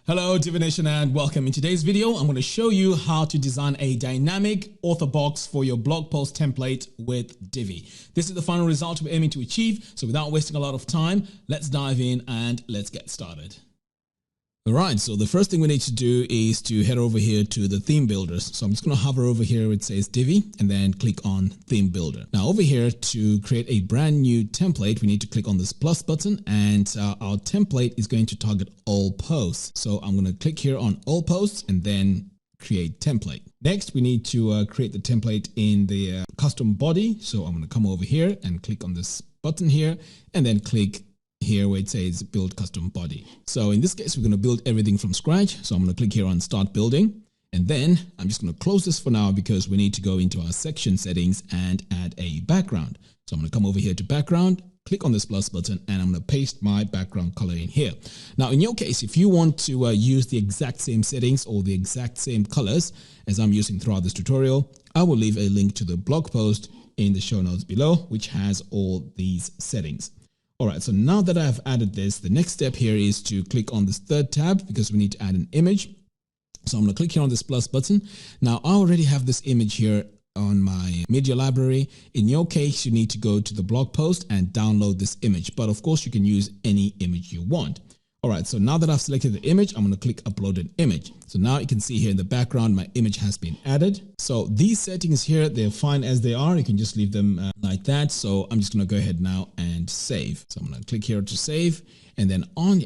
Hello Divination and welcome. In today's video, I'm going to show you how to design a dynamic author box for your blog post template with Divi. This is the final result we're aiming to achieve. So without wasting a lot of time, let's dive in and let's get started. Alright, so the first thing we need to do is to head over here to the theme builders. So I'm just going to hover over here where it says Divi and then click on theme builder. Now over here to create a brand new template, we need to click on this plus button and our template is going to target all posts. So I'm going to click here on all posts and then create template. Next, we need to create the template in the custom body. So I'm going to come over here and click on this button here and then click here where it says build custom body. So in this case, we're going to build everything from scratch. So I'm going to click here on start building. And then I'm just going to close this for now because we need to go into our section settings and add a background. So I'm going to come over here to background, click on this plus button, and I'm going to paste my background color in here. Now, in your case, if you want to use the exact same settings or the exact same colors as I'm using throughout this tutorial, I will leave a link to the blog post in the show notes below, which has all these settings. All right, so now that I've added this, the next step here is to click on this third tab because we need to add an image. So I'm going to click here on this plus button. Now, I already have this image here on my media library. In your case, you need to go to the blog post and download this image. But of course, you can use any image you want. All right, so now that I've selected the image, I'm going to click upload an image. So now you can see here in the background, my image has been added. So these settings here, they're fine as they are. You can just leave them like that. So I'm just going to go ahead now and save. So I'm going to click here to save. And then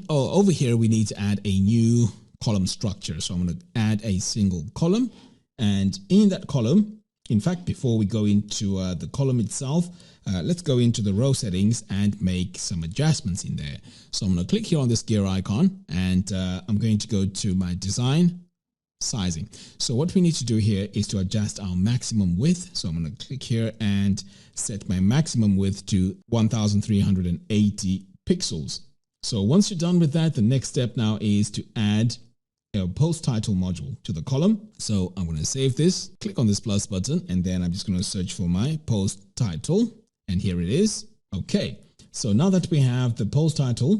over here, we need to add a new column structure. So I'm going to add a single column. And in that column, in fact, before we go into the column itself, let's go into the row settings and make some adjustments in there. So I'm going to click here on this gear icon and I'm going to go to my design sizing. So what we need to do here is to adjust our maximum width. So I'm going to click here and set my maximum width to 1380 pixels. So once you're done with that, the next step now is to add a post title module to the column. So I'm going to save this, click on this plus button, and then I'm just going to search for my post title. And here it is. Okay. So now that we have the post title,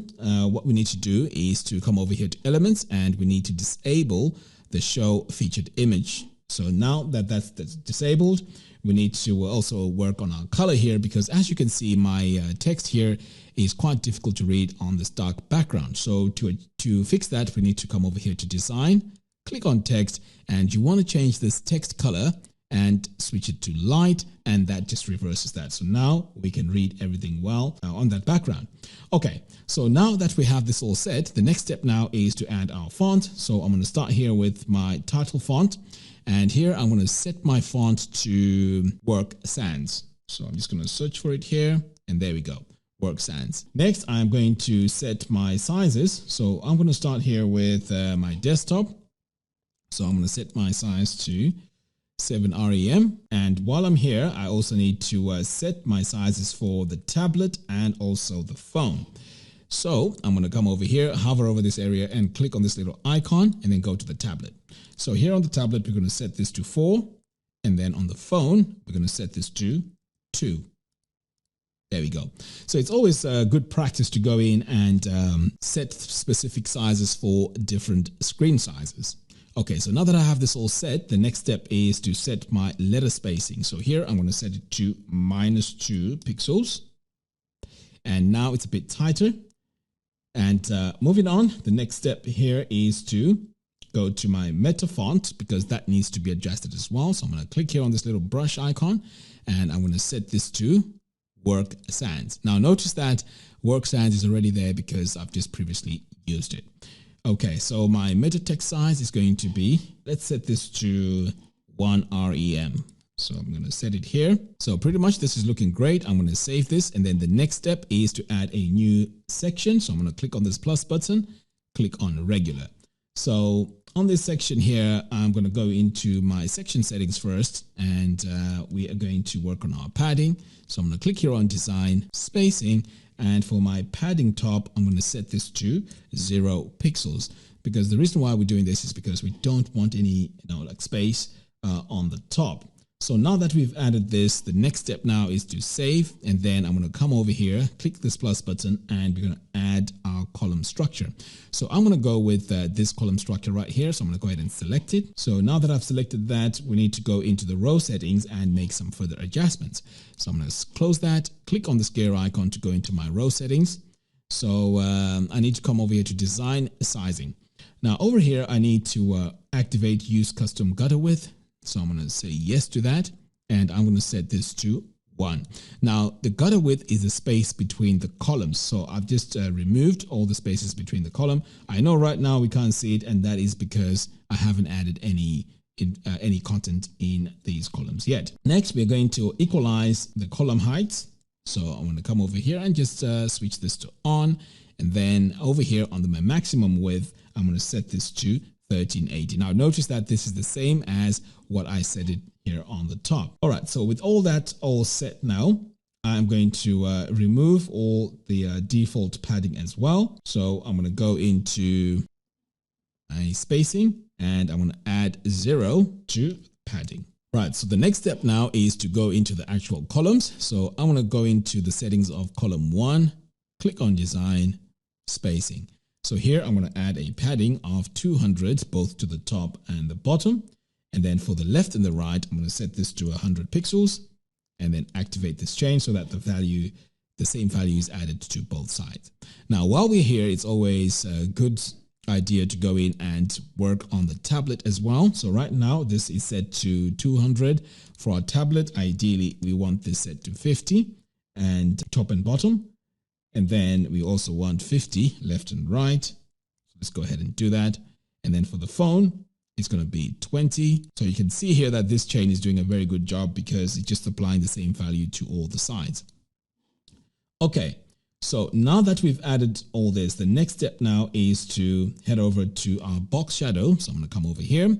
what we need to do is to come over here to elements and we need to disable the show featured image. So now that that's disabled, we need to also work on our color here because as you can see, my text here is quite difficult to read on this dark background. So to fix that, we need to come over here to design, click on text, and you want to change this text color and switch it to light, and that just reverses that. So now we can read everything well on that background. Okay, so now that we have this all set, the next step now is to add our font. So I'm going to start here with my title font, and here I'm going to set my font to Work Sans. So I'm just going to search for it here, and there we go. Work Sans. Next, I'm going to set my sizes. So I'm going to start here with my desktop. So I'm going to set my size to 7 rem. And while I'm here, I also need to set my sizes for the tablet and also the phone. So I'm going to come over here, hover over this area and click on this little icon and then go to the tablet. So here on the tablet, we're going to set this to 4. And then on the phone, we're going to set this to 2. There we go. So it's always good practice to go in and set specific sizes for different screen sizes. Okay, so now that I have this all set, the next step is to set my letter spacing. So here I'm going to set it to -2 pixels. And now it's a bit tighter. And moving on, the next step here is to go to my meta font because that needs to be adjusted as well. So I'm going to click here on this little brush icon and I'm going to set this to Work Sans. Now notice that Work Sans is already there because I've just previously used it. Okay, so my meta text size is going to be, let's set this to 1 rem. So I'm going to set it here. So pretty much this is looking great. I'm going to save this. And then the next step is to add a new section. So I'm going to click on this plus button, click on regular. So on this section here, I'm going to go into my section settings first, and we are going to work on our padding. So I'm going to click here on design, spacing, and for my padding top, I'm going to set this to 0 pixels because the reason why we're doing this is because we don't want any, like space on the top. So now that we've added this, the next step now is to save, and then I'm going to come over here, click this plus button, and we're going to add our column structure. So I'm going to go with this column structure right here. So I'm going to go ahead and select it. So now that I've selected that, we need to go into the row settings and make some further adjustments. So I'm going to close that, click on this gear icon to go into my row settings. So I need to come over here to design sizing. Now over here, I need to activate use custom gutter width. So I'm going to say yes to that, and I'm going to set this to 1. Now the gutter width is the space between the columns. So I've just removed all the spaces between the column. I know right now we can't see it, and that is because I haven't added any content in these columns yet. Next, we're going to equalize the column heights. So I'm going to come over here and just switch this to on, and then over here on my maximum width, I'm going to set this to 1380. Now notice that this is the same as what I set it here on the top. All right, so with all that all set now, I'm going to remove all the default padding as well. So I'm going to go into my spacing, and I'm going to add 0 to padding. Right, so the next step now is to go into the actual columns. So I'm going to go into the settings of column 1, click on design, spacing. So here I'm going to add a padding of 200 both to the top and the bottom. And then for the left and the right, I'm going to set this to 100 pixels and then activate this change so that the same value is added to both sides. Now, while we're here, it's always a good idea to go in and work on the tablet as well. So right now this is set to 200 for our tablet. Ideally, we want this set to 50 and top and bottom. And then we also want 50 left and right. So let's go ahead and do that. And then for the phone, it's going to be 20. So you can see here that this chain is doing a very good job because it's just applying the same value to all the sides. Okay, so now that we've added all this, the next step now is to head over to our box shadow. So I'm going to come over here,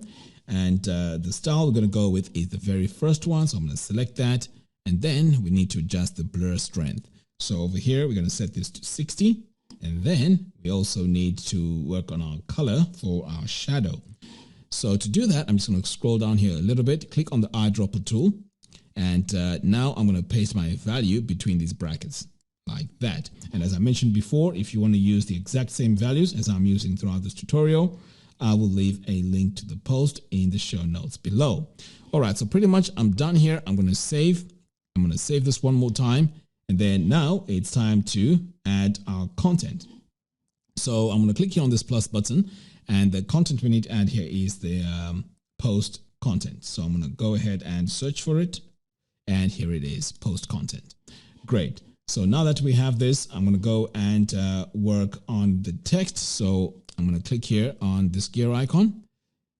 and the style we're going to go with is the very first one. So I'm going to select that, and then we need to adjust the blur strength. So over here, we're going to set this to 60. And then we also need to work on our color for our shadow. So to do that, I'm just going to scroll down here a little bit, click on the eyedropper tool. And now I'm going to paste my value between these brackets like that. And as I mentioned before, if you want to use the exact same values as I'm using throughout this tutorial, I will leave a link to the post in the show notes below. All right, so pretty much I'm done here. I'm going to save. I'm going to save this one more time. And then now it's time to add our content. So I'm going to click here on this plus button, and the content we need to add here is the post content. So I'm going to go ahead and search for it. And here it is, post content. Great. So now that we have this, I'm going to go and work on the text. So I'm going to click here on this gear icon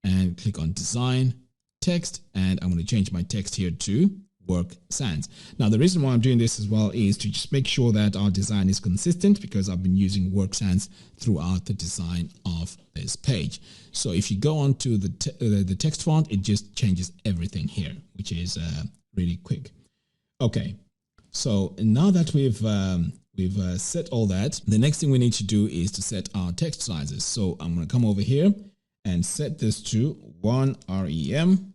and click on design text. And I'm going to change my text here to work sans. Now, the reason why I'm doing this as well is to just make sure that our design is consistent, because I've been using work sans throughout the design of this page. So if you go on to the text font, it just changes everything here, which is really quick. Okay, so now that we've set all that, the next thing we need to do is to set our text sizes. So I'm going to come over here and set this to 1 rem.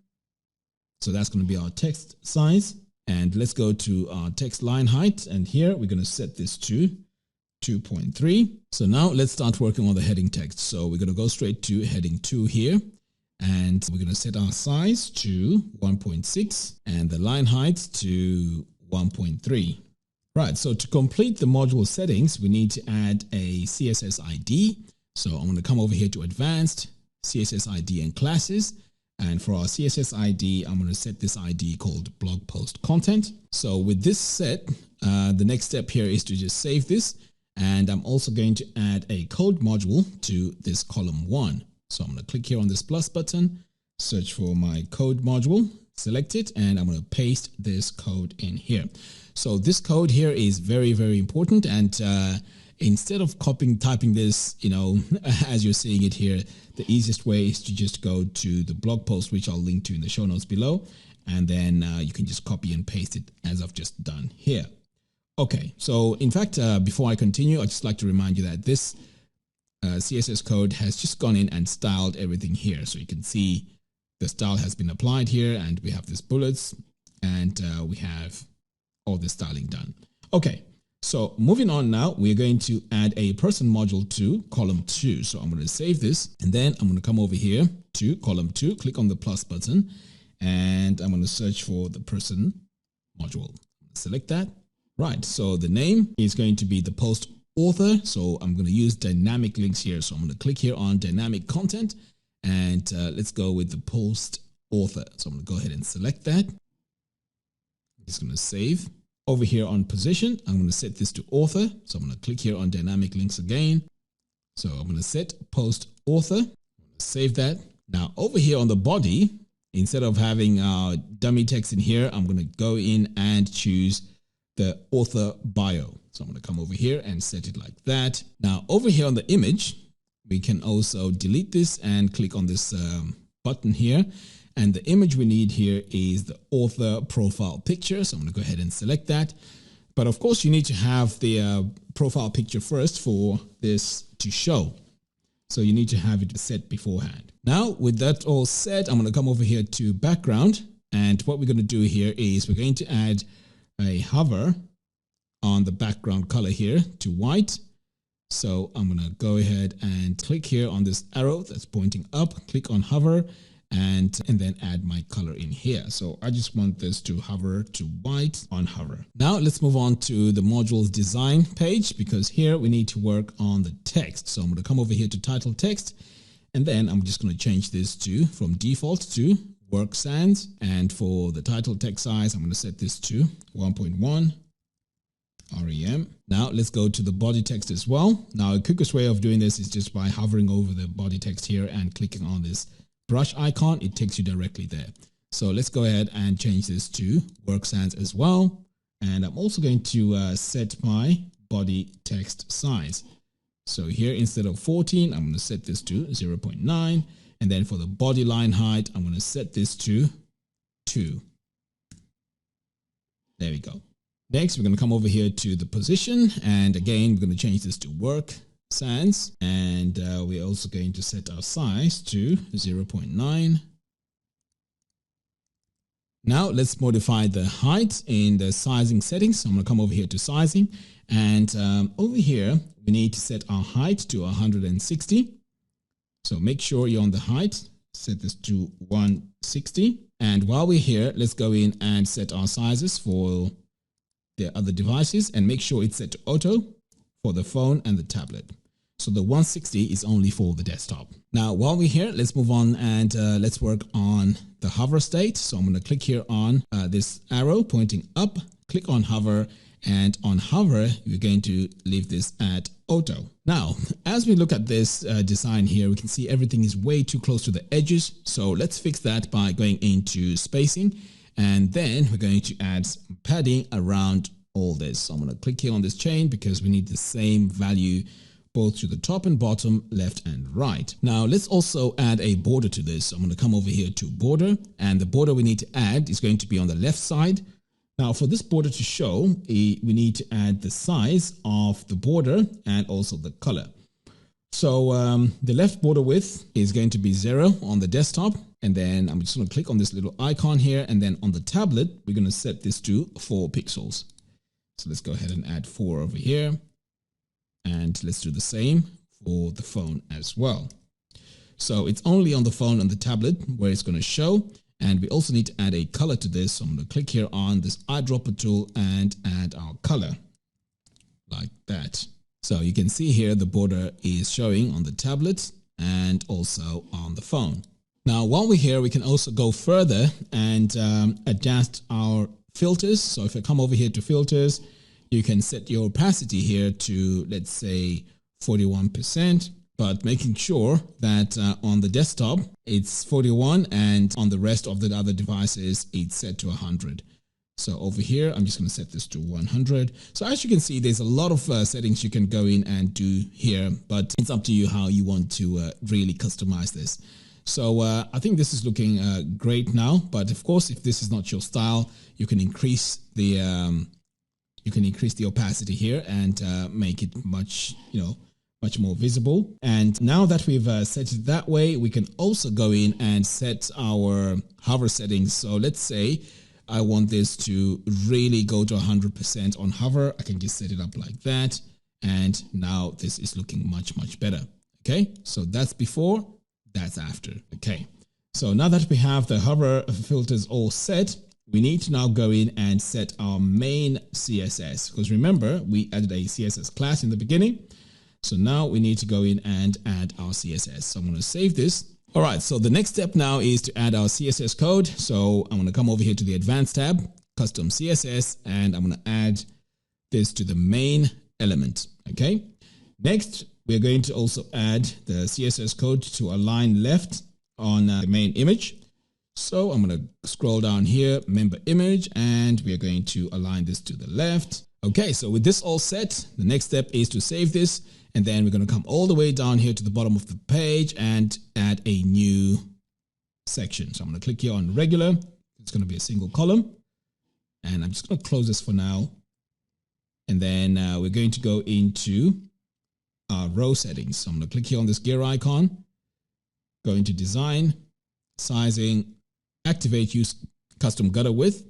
So that's going to be our text size. And let's go to our text line height. And here we're going to set this to 2.3. So now let's start working on the heading text. So we're going to go straight to heading 2 here. And we're going to set our size to 1.6 and the line height to 1.3. Right, so to complete the module settings, we need to add a CSS ID. So I'm going to come over here to Advanced, CSS ID and Classes. And for our CSS ID, I'm going to set this ID called blog post content. So with this set, the next step here is to just save this. And I'm also going to add a code module to this column 1. So I'm going to click here on this plus button, search for my code module, select it, and I'm going to paste this code in here. So this code here is very, very important. And instead of typing this, as you're seeing it here, the easiest way is to just go to the blog post, which I'll link to in the show notes below. And then you can just copy and paste it as I've just done here. Okay, so in fact, before I continue, I'd just like to remind you that this CSS code has just gone in and styled everything here. So you can see the style has been applied here, and we have these bullets, and we have all the styling done. Okay, so moving on now, we're going to add a person module to column 2. So I'm going to save this, and then I'm going to come over here to column 2, click on the plus button, and I'm going to search for the person module. Select that. Right, so the name is going to be the post author. So I'm going to use dynamic links here. So I'm going to click here on dynamic content, and let's go with the post author. So I'm going to go ahead and select that. I'm just going to save. Over here on position, I'm going to set this to author. So I'm going to click here on dynamic links again. So I'm going to set post author. I'm going to save that. Now over here on the body, instead of having dummy text in here, I'm going to go in and choose the author bio. So I'm going to come over here and set it like that. Now over here on the image, we can also delete this and click on this button here. And the image we need here is the author profile picture. So I'm going to go ahead and select that. But of course, you need to have the profile picture first for this to show. So you need to have it set beforehand. Now, with that all set, I'm going to come over here to background. And what we're going to do here is we're going to add a hover on the background color here to white. So I'm going to go ahead and click here on this arrow that's pointing up, click on hover, and then add my color in here. So I just want this to hover to white on hover. Now let's move on to the modules design page, because here we need to work on the text. So I'm going to come over here to title text, and then I'm just going to change this to from default to work sans. And for the title text size, I'm going to set this to 1.1 rem. Now let's go to the body text as well. Now the quickest way of doing this is just by hovering over the body text here and clicking on this brush icon. It takes you directly there. So let's go ahead and change this to work sans as well. And I'm also going to set my body text size. So here, instead of 14, I'm going to set this to 0.9. And then for the body line height, I'm going to set this to 2. There we go. Next, we're going to come over here to the position. And again, we're going to change this to work sans, and we're also going to set our size to 0.9. Now let's modify the height in the sizing settings. So I'm going to come over here to sizing, and over here we need to set our height to 160. So make sure you're on the height, set this to 160. And while we're here, let's go in and set our sizes for the other devices, and make sure it's set to auto for the phone and the tablet. So the 160 is only for the desktop. Now, while we're here, let's move on and let's work on the hover state. So I'm going to click here on this arrow pointing up, click on hover, and on hover, you're going to leave this at auto. Now, as we look at this design here, we can see everything is way too close to the edges. So let's fix that by going into spacing, and then we're going to add some padding around all this. So I'm going to click here on this chain because we need the same value both to the top and bottom, left and right. Now let's also add a border to this. So I'm going to come over here to border, and the border we need to add is going to be on the left side. Now for this border to show, we need to add the size of the border and also the color. So the left border width is going to be 0 on the desktop, and then I'm just going to click on this little icon here, and then on the tablet we're going to set this to 4 pixels. So let's go ahead and add 4 over here. And let's do the same for the phone as well. So it's only on the phone and the tablet where it's going to show. And we also need to add a color to this. So I'm going to click here on this eyedropper tool and add our color like that. So you can see here the border is showing on the tablet and also on the phone. Now, while we're here, we can also go further and adjust our filters. So if I come over here to filters, you can set your opacity here to, let's say, 41%, but making sure that on the desktop it's 41 and on the rest of the other devices it's set to 100. So over here, I'm just going to set this to 100. So as you can see, there's a lot of settings you can go in and do here, but it's up to you how you want to really customize this. So I think this is looking great now, but of course, if this is not your style, you can increase the opacity here and make it much, much more visible. And now that we've set it that way, we can also go in and set our hover settings. So let's say I want this to really go to 100% on hover. I can just set it up like that. And now this is looking much, much better. Okay, so that's before, that's after. Okay, so now that we have the hover filters all set, we need to now go in and set our main CSS, because remember, we added a CSS class in the beginning. So now we need to go in and add our CSS. So I'm going to save this. All right, so the next step now is to add our CSS code. So I'm going to come over here to the Advanced tab, Custom CSS, and I'm going to add this to the main element. Okay, next we're going to also add the CSS code to align left on the main image. So I'm going to scroll down here, member image, and we're going to align this to the left. Okay, so with this all set, the next step is to save this, and then we're going to come all the way down here to the bottom of the page and add a new section. So I'm going to click here on regular. It's going to be a single column, and I'm just going to close this for now. And then we're going to go into our row settings. So I'm going to click here on this gear icon, go into design, sizing, activate use custom gutter width,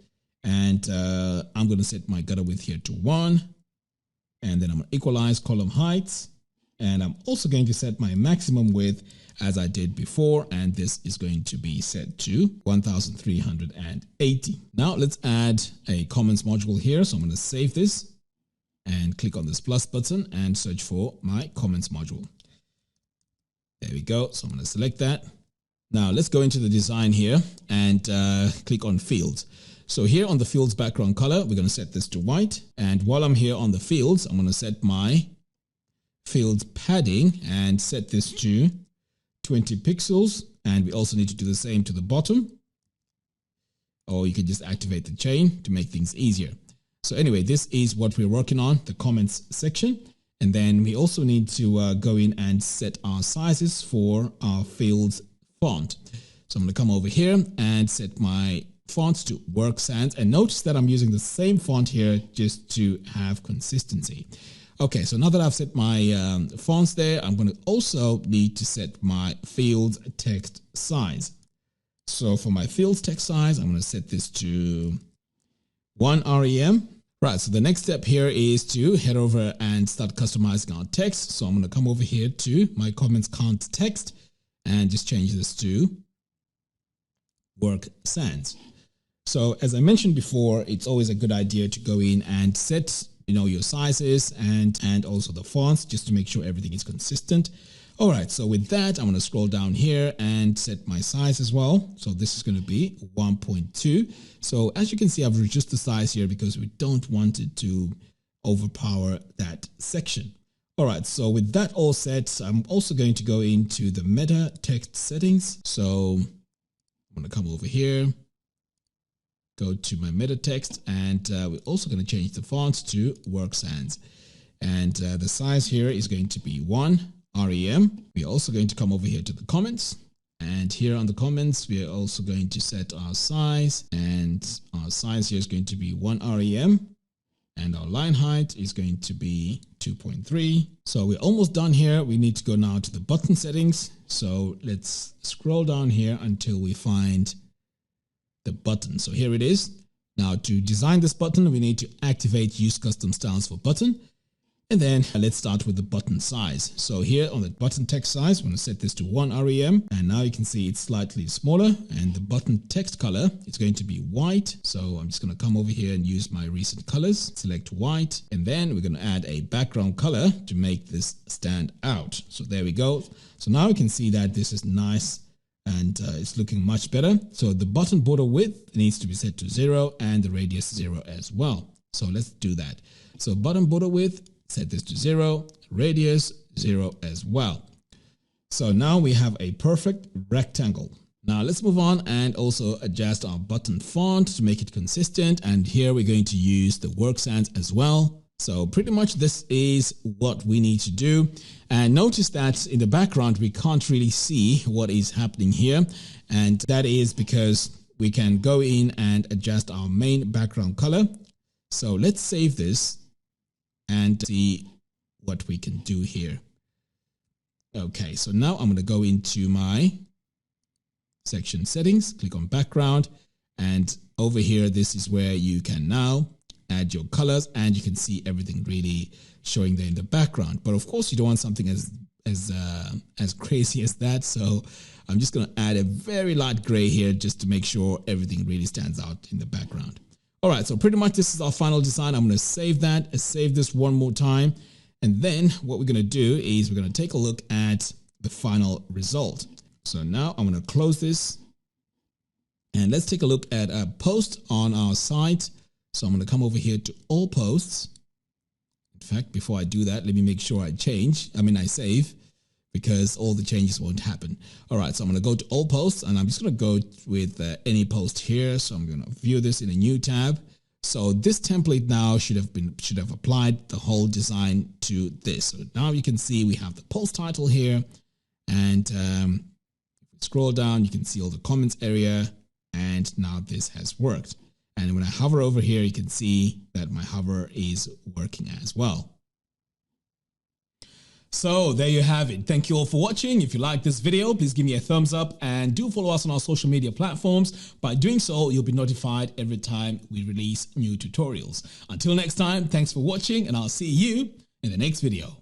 and I'm going to set my gutter width here to 1, and then I'm going to equalize column heights, and I'm also going to set my maximum width as I did before, and this is going to be set to 1380. Now let's add a comments module here. So I'm going to save this and click on this plus button and search for my comments module. There we go. So I'm going to select that. Now let's go into the design here and click on fields. So here on the fields background color, we're going to set this to white. And while I'm here on the fields, I'm going to set my fields padding and set this to 20 pixels. And we also need to do the same to the bottom. Or you can just activate the chain to make things easier. So anyway, this is what we're working on, the comments section. And then we also need to go in and set our sizes for our fields font. So I'm going to come over here and set my fonts to work sans, and notice that I'm using the same font here just to have consistency. Okay, so now that I've set my fonts there, I'm going to also need to set my fields text size. So for my fields text size, I'm going to set this to 1 rem. Right, so the next step here is to head over and start customizing our text. So I'm going to come over here to my comments count text and just change this to work sans. So as I mentioned before, it's always a good idea to go in and set, your sizes and also the fonts just to make sure everything is consistent. All right, so with that, I'm going to scroll down here and set my size as well. So this is going to be 1.2. So as you can see, I've reduced the size here because we don't want it to overpower that section. All right, so with that all set, I'm also going to go into the meta text settings. So I'm going to come over here, go to my meta text, and we're also going to change the font to work sans. And the size here is going to be 1 rem. We're also going to come over here to the comments, and here on the comments we are also going to set our size, and our size here is going to be 1 rem, and our line height is going to be 2.3. So we're almost done here. We need to go now to the button settings. So let's scroll down here until we find the button. So here it is. Now to design this button, we need to activate use custom styles for button. And then let's start with the button size. So here on the button text size, I'm going to set this to 1 rem. And now you can see it's slightly smaller, and the button text color is going to be white. So I'm just going to come over here and use my recent colors, select white, and then we're going to add a background color to make this stand out. So there we go. So now you can see that this is nice and it's looking much better. So the button border width needs to be set to 0 and the radius 0 as well. So let's do that. So button border width, set this to 0, radius 0 as well. So now we have a perfect rectangle. Now let's move on and also adjust our button font to make it consistent. And here we're going to use the work sans as well. So pretty much this is what we need to do. And notice that in the background, we can't really see what is happening here. And that is because we can go in and adjust our main background color. So let's save this and see what we can do here. Okay, so now I'm going to go into my section settings, click on background, and over here, this is where you can now add your colors, and you can see everything really showing there in the background. But of course, you don't want something as crazy as that. So I'm just going to add a very light gray here just to make sure everything really stands out in the background. All right, so pretty much this is our final design. I'm going to save that and save this one more time. And then what we're going to do is we're going to take a look at the final result. So now I'm going to close this and let's take a look at a post on our site. So I'm going to come over here to all posts. In fact, before I do that, let me make sure I save, because all the changes won't happen. All right, so I'm going to go to all posts and I'm just going to go with any post here. So I'm going to view this in a new tab. So this template now should have applied the whole design to this. So now you can see we have the post title here, and scroll down, you can see all the comments area, and now this has worked. And when I hover over here, you can see that my hover is working as well. So there you have it. Thank you all for watching. If you like this video, please give me a thumbs up and do follow us on our social media platforms. By doing so, you'll be notified every time we release new tutorials. Until next time, thanks for watching, and I'll see you in the next video.